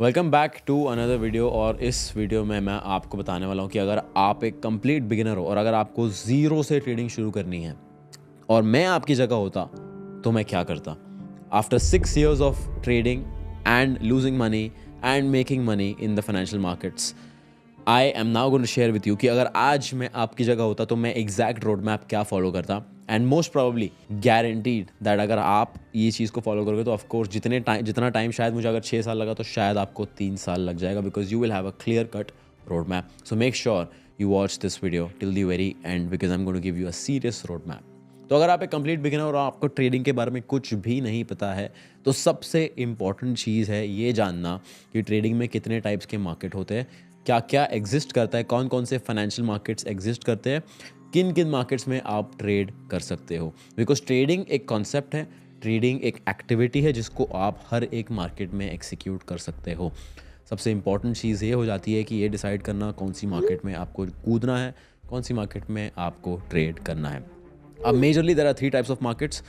Welcome back to another video. और इस video में मैं आपको बताने वाला हूँ कि अगर आप एक कंप्लीट बिगिनर हो और अगर आपको ज़ीरो से ट्रेडिंग शुरू करनी है और मैं आपकी जगह होता तो मैं क्या करता। After 6 years of trading and losing money and making money in the financial markets, I am now going to share with you कि अगर आज मैं आपकी जगह होता तो मैं एग्जैक्ट रोड मैप क्या फॉलो करता। And most probably guaranteed that अगर आप ये चीज़ को फॉलो करोगे तो ऑफकोर्स जितना टाइम शायद मुझे अगर 6 साल लगा तो शायद आपको 3 साल लग जाएगा, because you will have a clear cut road map. So make sure you watch this video till the very end, because I am going to give you a serious road map. तो अगर आप एक complete beginner और आपको trading के बारे में कुछ भी नहीं पता है तो सबसे इम्पॉर्टेंट चीज़ है ये जानना कि ट्रेडिंग में कितने टाइप्स के मार्केट होते हैं, क्या क्या एग्जिस्ट करता है, कौन कौन से फाइनेंशियल मार्केट्स एग्जिस्ट करते हैं, किन किन मार्केट्स में आप ट्रेड कर सकते हो। बिकॉज ट्रेडिंग एक कॉन्सेप्ट है, ट्रेडिंग एक एक्टिविटी है जिसको आप हर एक मार्केट में एक्सिक्यूट कर सकते हो। सबसे इम्पॉर्टेंट चीज़ ये हो जाती है कि ये डिसाइड करना कौन सी मार्केट में आपको कूदना है, कौन सी मार्केट में आपको ट्रेड करना है। अब majorly there are 3 types of markets.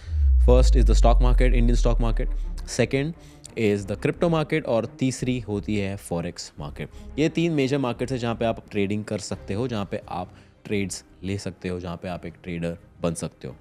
First is the stock market, Indian stock market. Second is the crypto market और तीसरी होती है फॉरेक्स मार्केट। ये 3 मेजर मार्केट्स है जहाँ पे आप ट्रेडिंग कर सकते हो, जहाँ पे आप ट्रेड्स ले सकते हो, जहाँ पे आप एक ट्रेडर बन सकते हो।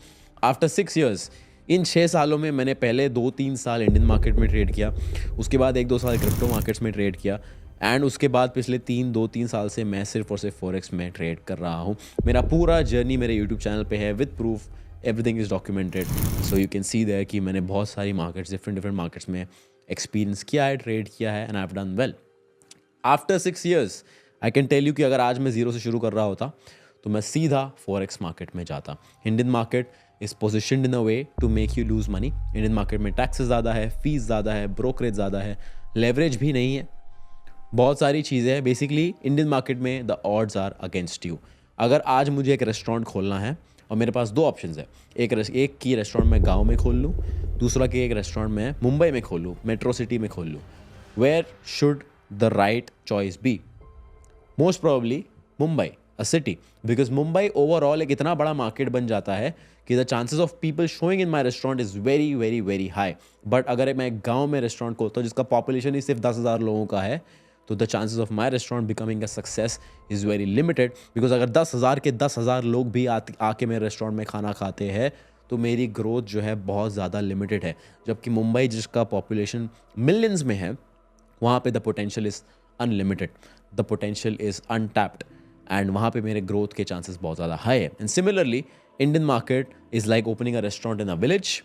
आफ्टर 6 years, इन 6 सालों में मैंने पहले 2-3 साल इंडियन मार्केट में ट्रेड किया, उसके बाद 1-2 साल क्रिप्टो मार्केट्स में ट्रेड किया एंड उसके बाद पिछले 2-3 साल से मैं सिर्फ और सिर्फ फॉरेक्स में ट्रेड कर रहा हूँ। मेरा पूरा जर्नी मेरे यूट्यूब चैनल पे है with proof, everything is documented, so you can see there कि मैंने बहुत सारी मार्केट्स, डिफरेंट मार्केट्स में एक्सपीरियंस किया है, ट्रेड किया है and I have done well. After 6 years I can tell you कि अगर आज मैं ज़ीरो से शुरू कर रहा होता तो मैं सीधा फॉरेक्स मार्केट में जाता। Indian market is positioned in a way to make you lose money. Indian market में टैक्सेस ज़्यादा है, फीस ज़्यादा है, ब्रोकरेज ज़्यादा है, लेवरेज भी नहीं है, बहुत सारी चीज़ें हैं। बेसिकली इंडियन मार्केट में the odds are against you. अगर आज मुझे एक रेस्टोरेंट खोलना है और मेरे पास 2 ऑप्शंस है, एक की रेस्टोरेंट मैं गांव में खोल लूँ, दूसरा की एक रेस्टोरेंट मैं मुंबई में खोल लूँ, मेट्रो सिटी में खोल लूँ। Where should the right choice be? Most probably Mumbai, a city, because Mumbai overall एक इतना बड़ा मार्केट बन जाता है कि the chances of people showing in my restaurant is very very very high. But अगर मैं गांव में रेस्टोरेंट खोलता हूँ जिसका पॉपुलेशन ही सिर्फ 10,000 लोगों का है तो the chances of my restaurant becoming a success is very limited, because अगर 10,000 के 10,000 लोग भी आके मेरे रेस्टोरेंट में खाना खाते हैं तो मेरी ग्रोथ जो है बहुत ज़्यादा लिमिटेड है। जबकि मुंबई जिसका पॉपुलेशन मिलियंस में है वहाँ पे the potential is unlimited, the potential is untapped and वहाँ पे मेरे ग्रोथ के चांसेस बहुत ज़्यादा हाई है। And similarly Indian market is like opening a restaurant in a village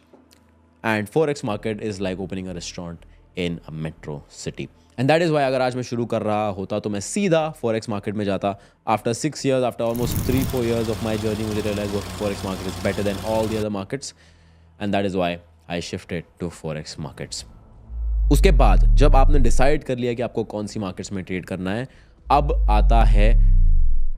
and forex market is like opening a restaurant in a metro city. And that is Y अगर आज मैं शुरू कर रहा होता तो मैं सीधा फॉरेक्स मार्केट में जाता। After 6 years, after almost 3-4 years of my journey, मुझे रियलाइज हुआ forex market is better than all the other markets and that is why I shifted to forex markets. उसके बाद जब आपने डिसाइड कर लिया कि आपको कौन सी मार्केट्स में ट्रेड करना है, अब आता है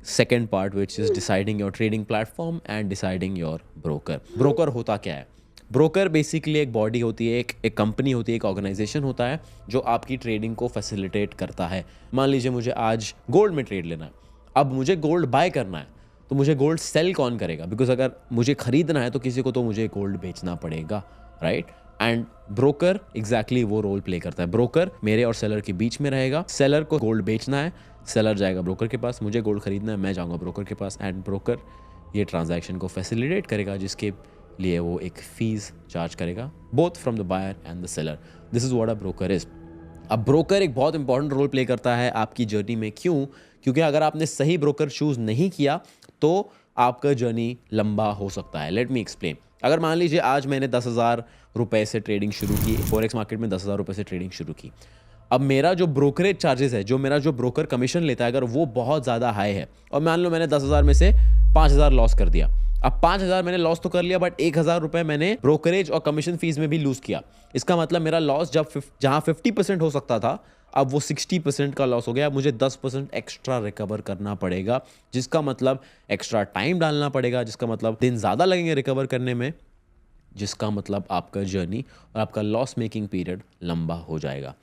second part which is deciding your trading platform and deciding your broker. Broker होता क्या है? ब्रोकर बेसिकली एक बॉडी होती है, एक कंपनी होती है, एक ऑर्गेनाइजेशन होता है जो आपकी ट्रेडिंग को फैसिलिटेट करता है। मान लीजिए मुझे आज गोल्ड में ट्रेड लेना है, अब मुझे गोल्ड बाय करना है तो मुझे गोल्ड सेल कौन करेगा? बिकॉज अगर मुझे खरीदना है तो किसी को तो मुझे गोल्ड बेचना पड़ेगा, राइट? एंड ब्रोकर एग्जैक्टली वो रोल प्ले करता है। ब्रोकर मेरे और सेलर के बीच में रहेगा। सेलर को गोल्ड बेचना है, सेलर जाएगा ब्रोकर के पास, मुझे गोल्ड खरीदना है, मैं जाऊंगा ब्रोकर के पास एंड ब्रोकर ये ट्रांजैक्शन को फैसिलिटेट करेगा जिसके लिए वो एक फीस चार्ज करेगा, both from the buyer and the seller. This is what a broker is. अब ब्रोकर एक बहुत इंपॉर्टेंट रोल प्ले करता है आपकी जर्नी में। क्यों? क्योंकि अगर आपने सही ब्रोकर चूज नहीं किया तो आपका जर्नी लंबा हो सकता है। Let me explain. अगर मान लीजिए आज मैंने 10,000 रुपए से ट्रेडिंग शुरू की, फॉरेक्स मार्केट में 10,000 रुपए से ट्रेडिंग शुरू की। अब मेरा जो ब्रोकरेज चार्जेस है, जो मेरा जो ब्रोकर कमीशन लेता है, अगर वो बहुत ज़्यादा हाई है और मान लो मैंने 10,000 में से 5,000 लॉस कर दिया। अब 5,000 मैंने लॉस तो कर लिया बट 1,000 रुपए मैंने ब्रोकरेज और कमीशन फीस में भी लूज किया। इसका मतलब मेरा लॉस जहां 50% हो सकता था अब वो 60% का लॉस हो गया। मुझे 10% एक्स्ट्रा रिकवर करना पड़ेगा, जिसका मतलब एक्स्ट्रा टाइम डालना पड़ेगा, जिसका मतलब दिन ज़्यादा लगेंगे रिकवर करने में, जिसका मतलब आपका जर्नी और आपका लॉस मेकिंग पीरियड लंबा हो जाएगा।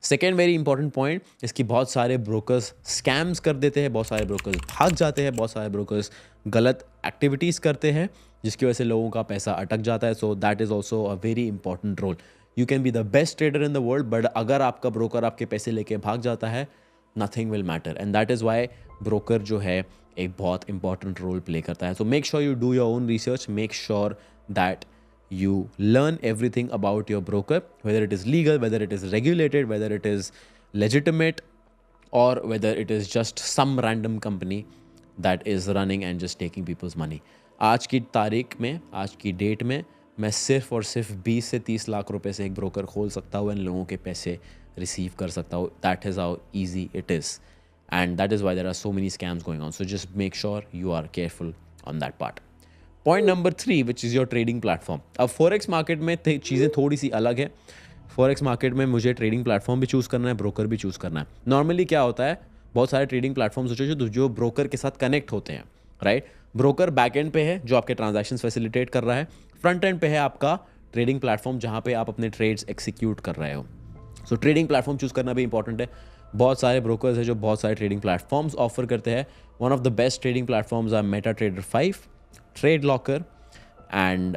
सेकेंड वेरी इंपॉर्टेंट पॉइंट, इसकी बहुत सारे ब्रोकर्स स्कैम्स कर देते हैं, बहुत सारे ब्रोकर्स भाग जाते हैं, बहुत सारे ब्रोकर्स गलत एक्टिविटीज़ करते हैं जिसकी वजह से लोगों का पैसा अटक जाता है। So that is also a very important role you can be the best trader in the world, but अगर आपका ब्रोकर आपके पैसे लेके भाग जाता है, nothing will matter. And that is why broker जो है एक बहुत इंपॉर्टेंट रोल प्ले करता है। So make sure you do your own research, make sure that you learn everything about your broker, whether it is legal, whether it is regulated, whether it is legitimate, or whether it is just some random company that is running and just taking people's money. आज की तारीख में, आज की date में मैं सिर्फ और सिर्फ 20 से 30 लाख रुपए से एक ब्रोकर खोल सकता हूँ, इन लोगों के पैसे रिसीव कर सकता हूँ. That is how easy it is, and that is why there are so many scams going on. So just make sure you are careful on that part. Point number 3, which is your trading platform. अब forex market में चीज़ें थोड़ी सी अलग है. Forex market में मुझे trading platform भी choose करना है, ब्रोकर भी चूज़ करना है. नॉर्मली क्या होता है, बहुत सारे ट्रेडिंग प्लेटफॉर्म्स होते हैं जो ब्रोकर के साथ कनेक्ट होते हैं, राइट. ब्रोकर बैक एंड पे है जो आपके ट्रांजैक्शंस फैसिलिटेट कर रहा है, फ्रंट एंड पे है आपका ट्रेडिंग प्लेटफॉर्म जहाँ पे आप अपने ट्रेड्स एक्सिक्यूट कर रहे हो. सो ट्रेडिंग प्लेटफॉर्म चूज़ करना भी इंपॉर्टेंट है. बहुत सारे ब्रोकर्स हैं जो बहुत सारे ट्रेडिंग प्लेटफॉर्म्स ऑफर करते हैं. One of the best trading platforms are MetaTrader 5, trade locker and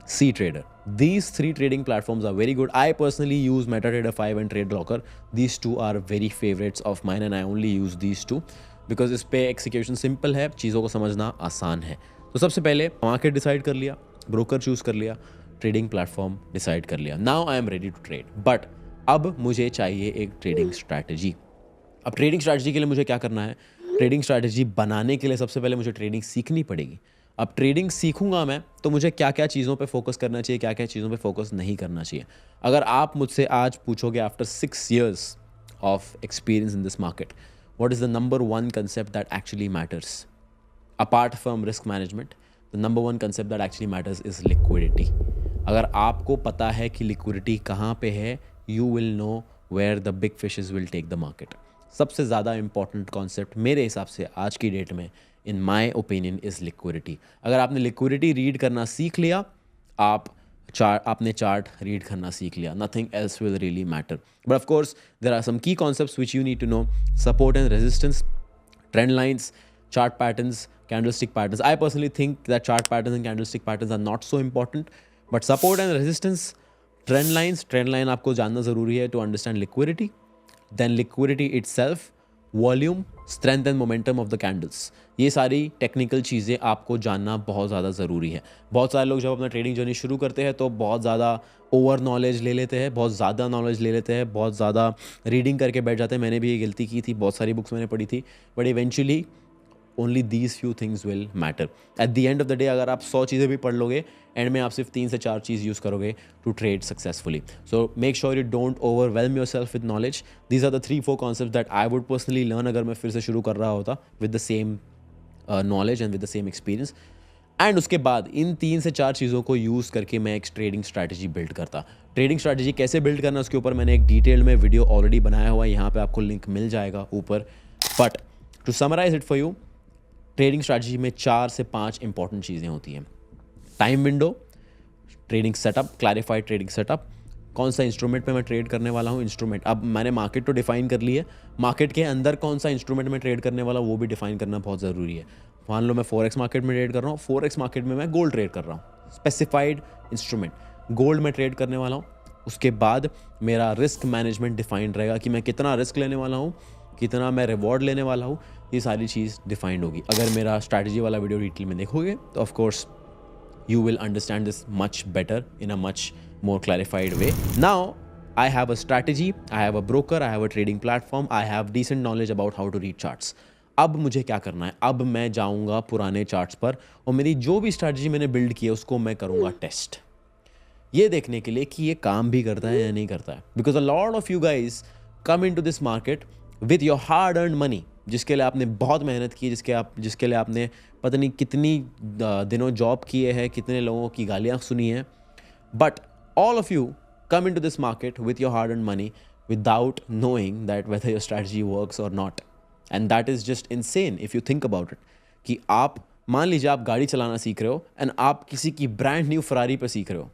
CTrader. These 3 trading platforms are very good. I personally use MetaTrader 5 and TradeLocker. These 2 are very favorites of mine and I only use these 2 because इस पे execution simple है, चीज़ों को समझना आसान है. तो सबसे पहले मार्केट डिसाइड कर लिया, ब्रोकर चूज़ कर लिया, ट्रेडिंग प्लेटफॉर्म डिसाइड कर लिया. Now I am ready to trade, but अब मुझे चाहिए एक ट्रेडिंग स्ट्रैटेजी. अब ट्रेडिंग स्ट्रैटेजी के लिए मुझे क्या करना है, ट्रेडिंग स्ट्रैटेजी बनाने के लिए सबसे पहले मुझे ट्रेडिंग सीखनी पड़ेगी. अब ट्रेडिंग सीखूंगा मैं तो मुझे क्या क्या चीज़ों पे फोकस करना चाहिए, क्या क्या चीज़ों पे फोकस नहीं करना चाहिए. अगर आप मुझसे आज पूछोगे after 6 years of experience in this market, what is the number 1 concept that actually matters apart from risk management, the number 1 concept that actually matters is liquidity. अगर आपको पता है कि लिक्विडिटी कहाँ पे है, you will know where the big fishes will take the market. सबसे ज़्यादा इंपॉर्टेंट कॉन्सेप्ट मेरे हिसाब से आज की डेट में इन माई ओपिनियन इज़ लिक्विडिटी. अगर आपने लिक्विडिटी रीड करना सीख लिया, आपने चार्ट रीड करना सीख लिया, nothing else will really matter. But of course there are some key concepts which you need to know. Support and resistance, trend lines, chart patterns, candlestick patterns. I personally think that chart patterns and candlestick patterns are not so important, but support and resistance, trend line आपको जानना ज़रूरी है to understand liquidity. Then liquidity itself, volume, strength and momentum of the candles. ये सारी technical चीज़ें आपको जानना बहुत ज़्यादा ज़रूरी है. बहुत सारे लोग जब अपना ट्रेडिंग जर्नी शुरू करते हैं तो बहुत ज़्यादा ओवर नॉलेज ले लेते हैं, बहुत ज़्यादा नॉलेज ले लेते हैं, बहुत ज़्यादा रीडिंग करके बैठ जाते हैं. मैंने भी ये गलती की थी, बहुत सारी बुक्स मैंने पढ़ी थी, but eventually only these few things will matter. At the end of the day अगर आप 100 चीज़ें भी पढ़ लोगे, एंड में आप सिर्फ 3 से 4 चीज़ यूज़ करोगे to trade successfully. So make sure you don't overwhelm yourself with knowledge. These are the 3-4 concept that I would personally learn अगर मैं फिर से शुरू कर रहा होता with the same knowledge and with the same experience. And उसके बाद इन 3 से 4 चीज़ों को यूज़ करके मैं एक ट्रेडिंग स्ट्रैटेजी बिल्ड करता. ट्रेडिंग स्ट्रैटेजी कैसे बिल्ड करना उसके ऊपर मैंने एक डिटेल में वीडियो ऑलरेडी बनाया हुआ है, यहाँ पे आपको लिंक मिल जाएगा ऊपर. But to summarise it for you, trading strategy में 4 से 5 इंपॉर्टेंट चीज़ें होती हैं. Time window, trading setup, clarified trading setup, कौन सा इंस्ट्रूमेंट पे मैं ट्रेड करने वाला हूँ. इंस्ट्रूमेंट, अब मैंने मार्केट तो डिफाइन कर ली है, मार्केट के अंदर कौन सा इंस्ट्रूमेंट में ट्रेड करने वाला हूँ वो भी डिफाइन करना बहुत ज़रूरी है. मान लो मैं फॉरेक्स मार्केट में ट्रेड कर रहा हूँ, फॉरेक्स मार्केट में मैं गोल्ड ट्रेड कर रहा हूँ, स्पेसिफाइड इंस्ट्रूमेंट गोल्ड में ट्रेड करने वाला हूँ. उसके बाद मेरा रिस्क मैनेजमेंट डिफाइंड रहेगा कि मैं कितना रिस्क लेने वाला हूँ, कितना मैं रिवॉर्ड लेने वाला हूँ, ये सारी चीज़ डिफाइंड होगी. अगर मेरा स्ट्रैटेजी वाला वीडियो डिटेल में देखोगे तो of course you will understand this much better in a much more clarified way. Now I have a strategy, I have a broker, I have a trading platform, I have decent knowledge about how to read charts. अब मुझे क्या करना है, अब मैं जाऊंगा पुराने charts पर और मेरी जो भी स्ट्रैटेजी मैंने बिल्ड की है उसको मैं करूंगा टेस्ट, ये देखने के लिए कि ये काम भी करता है या नहीं करता है. Because a lot of you guys come in to this market with your hard earn money, जिसके लिए आपने बहुत मेहनत की, जिसके लिए आपने पता नहीं कितनी दिनों जॉब किए हैं, कितने लोगों की गालियाँ सुनी हैं. But all of you come in to this market with your hard earn money without knowing that whether your strategy works और not. And that is just insane if you think about it. कि आप मान लीजिए आप गाड़ी चलाना सीख रहे हो एंड आप किसी की ब्रांड न्यू फरारी पर सीख रहे हो.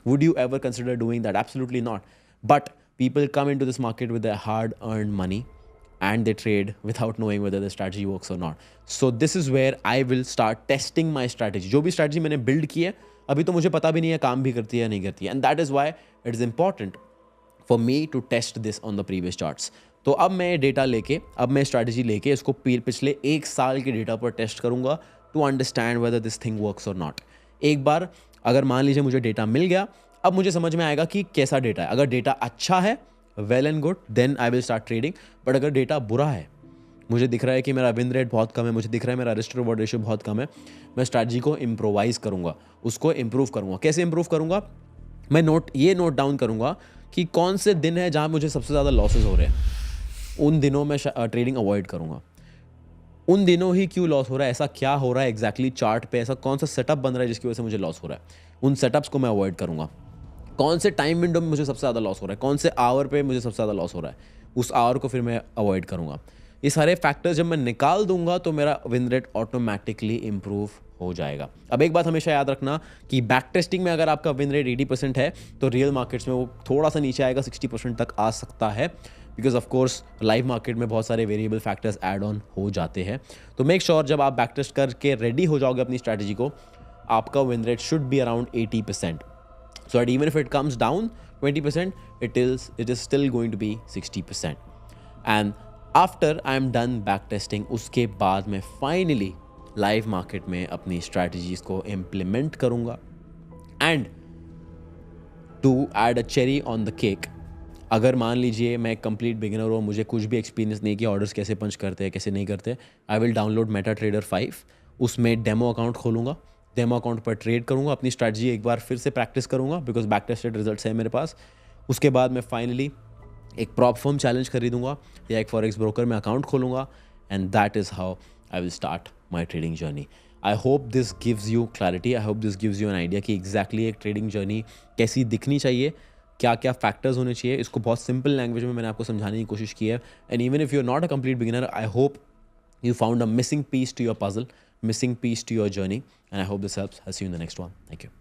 Would you ever consider doing that? Absolutely not. But people come into this market with their hard-earned money and they trade without knowing whether the strategy works or not. So this is where I will start testing my strategy. जो भी strategy मैंने build की है अभी तो मुझे पता भी नहीं है काम भी करती है या नहीं करती है, and that is why it is important for me to test this on the previous charts. तो अब मैं डेटा लेके, अब मैं स्ट्रैटेजी लेके इसको पिछले 1 साल के डेटा पर टेस्ट करूँगा to understand whether this thing works और नॉट। एक बार अगर मान लीजिए मुझे डेटा मिल गया, अब मुझे समझ में आएगा कि कैसा डेटा है। अगर डेटा अच्छा है, well and good, then I will start trading. But अगर डेटा बुरा है, मुझे दिख रहा है कि मेरा विन रेट बहुत कम है, मुझे दिख रहा है मेरा रिस्क रिवॉर्ड रेशियो बहुत कम है, मैं स्ट्रैटेजी को इम्प्रोवाइज़ करूँगा, उसको इम्प्रूव करूँगा। कैसे इम्प्रूव करूँगा? मैं नोट डाउन करूँगा कि कौन से दिन है जहाँ मुझे सबसे ज़्यादा लॉसेस हो रहे हैं, उन दिनों में ट्रेडिंग अवॉइड करूँगा। उन दिनों ही क्यों लॉस हो रहा है, ऐसा क्या हो रहा है एग्जैक्टली चार्ट पे, ऐसा कौन सा सेटअप बन रहा है जिसकी वजह से मुझे लॉस हो रहा है, उन सेटअप्स को मैं अवॉइड करूँगा। कौन से टाइम विंडो में मुझे सबसे ज़्यादा लॉस हो रहा है, कौन से आवर पे मुझे सबसे ज़्यादा लॉस हो रहा है, उस आवर को फिर मैं अवॉइड करूँगा। ये सारे फैक्टर्स जब मैं निकाल दूंगा तो मेरा विन रेट ऑटोमेटिकली इंप्रूव हो जाएगा। अब एक बात हमेशा याद रखना कि बैक टेस्टिंग में अगर आपका विन रेट 80% है तो रियल मार्केट्स में वो थोड़ा सा नीचे आएगा, 60% तक आ सकता है, because of course live market में बहुत सारे वेरिएबल फैक्टर्स ऐड ऑन हो जाते हैं। तो मेक श्योर जब आप बैक टेस्ट करके रेडी हो जाओगे अपनी स्ट्रैटेजी को, आपका win rate should be around 80%. So that even if it comes down 20%, it is still going to be 60%. And after I am done backtesting, उसके बाद मैं फाइनली लाइव मार्केट में अपनी स्ट्रैटेजीज को इम्प्लीमेंट करूँगा। And to add a cherry on the cake, अगर मान लीजिए मैं कंप्लीट बिगिनर हूँ, मुझे कुछ भी एक्सपीरियंस नहीं कि ऑर्डर्स कैसे पंच करते हैं कैसे नहीं करते, I will download Meta trader 5, उसमें डेमो अकाउंट खोलूँगा, डेमो अकाउंट पर ट्रेड करूँगा, अपनी स्ट्रैटेजी एक बार फिर से प्रैक्टिस करूँगा बिकॉज बैक टेस्टेड रिजल्ट्स है मेरे पास। उसके बाद मैं फाइनली एक प्रॉप फर्म चैलेंज खरीदूँगा या एक फॉरेक्स ब्रोकर में अकाउंट खोलूँगा, and that is how I will start my trading journey. I hope this gives you clarity, I hope this gives you an idea कि एग्जैक्टली एक trading journey कैसी दिखनी चाहिए, क्या क्या फैक्टर्स होने चाहिए। इसको बहुत सिंपल लैंग्वेज में मैंने आपको समझाने की कोशिश की है। And even if you are not a complete beginner, I hope you found a missing piece to your puzzle, missing piece to your journey, and I hope this helps. I'll see you in the next one. Thank you.